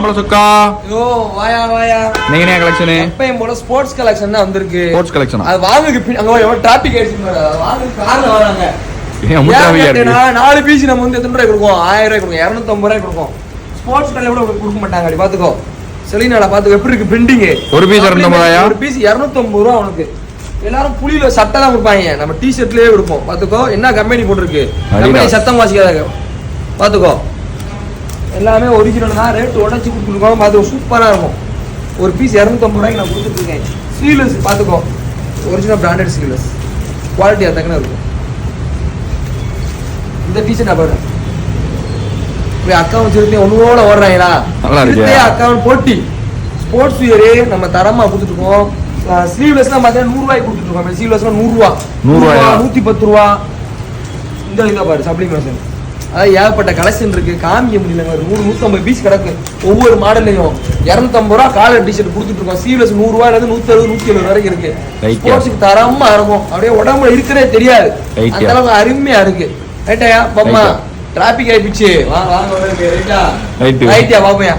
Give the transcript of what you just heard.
ஆம்பளை சொக்கா. யோ வாயா வாயா. நீங்க என்ன கலெக்ஷன்? எப்பயும் போல ஸ்போர்ட்ஸ் கலெக்ஷன் தான் வந்திருக்கு. Sports collection. அது வாங்குக்கு அங்க எவ்வளவு டிராபிக் ஆயிடுச்சு பாரு. வாங்கு கார்ல வராங்க. ஏன் முட்டாவியா இருக்கு? 4 பீஸ் நம்ம வந்து எத்தனை ரூபாய் கொடுப்போம்? 1000 ரூபாய் கொடுப்போம், 250 ரூபாய் கொடுப்போம். ஸ்போர்ட்ஸ் கடையில கூட கொடுக்க மாட்டாங்க. அப்படி பாத்துக்கோ. செலினால பாத்துக்கோ எப்படி இருக்கு பிரிண்டிங். ஒரு பீஸ் 250. ஒரு பீஸ் 250 ரூபாய் உனக்கு. எல்லாரும் புளியில சட்டை தான் கொடுப்பாங்க. நம்ம டி-ஷர்ட்லயே கொடுப்போம். பாத்துக்கோ என்ன கம்பெனி போட்டுருக்கு. கம்பெனி சத்தம் வாசிக்காத. பாத்துக்கோ. எல்லாமே ஒரிஜினல் தான். ரேட் உடச்சி கொடுத்துருக்கோம். பாத்துக்கோ சூப்பரா இருக்கும். ஒரு பீஸ் 250 ரூபாய்க்கு நான் கொடுத்துட்டு இருக்கேன். ஸ்லீவ்லெஸ் பாத்துக்கோ. Original branded sleeveless. குவாலிட்டி அதக்கன இருக்கும். இந்த டி-ஷர்ட் பாரு. போய் அக்கவுண்ட் வச்சிருக்கேன் ஒன்னோட ஓடுறாங்களா? நல்லா இருக்கு. அக்கவுண்ட் போட்டி. ஸ்போர்ட்ஸ் வியர் நம்ம தரமா கொடுத்துட்டு இருக்கோம். ஸ்லீவ்லெஸ்லாம் பார்த்தீங்கன்னா 100 ரூபாய்க்கு கொடுத்துட்டு இருக்கோம். ஸ்லீவ்லெஸ்லாம் 100 ரூபா. 100 ரூபாயா? 110 ரூபா. இந்த இதா பாரு சப்ளிமெஷன். அதாவது ஏகப்பட்ட கலெக்ஷன் இருக்கு. காமிக்க முடியல. 150 பீஸ் கிடக்கு. ஒவ்வொரு மாடல்லையும் 250 ரூபா காலர் டிஷர்ட் கொடுத்துட்டு இருக்கோம். ஸ்லீவ்லெஸ் 100 ரூபாயில இருந்து 160 170 வரைக்கும் இருக்கு. ஸ்போர்ட்ஸ்க்கு தரமா இருக்கும். அப்படியே உடம்புல இருக்கிறதே தெரியாது. அந்த அளவுக்கு அருமையா இருக்கு. ரைட்டாயா பாப்பா? டிராபிக் ஆயிடுச்சு. வாங்க வாங்க ரைட்டா. ரைட்டா பாப்பையா.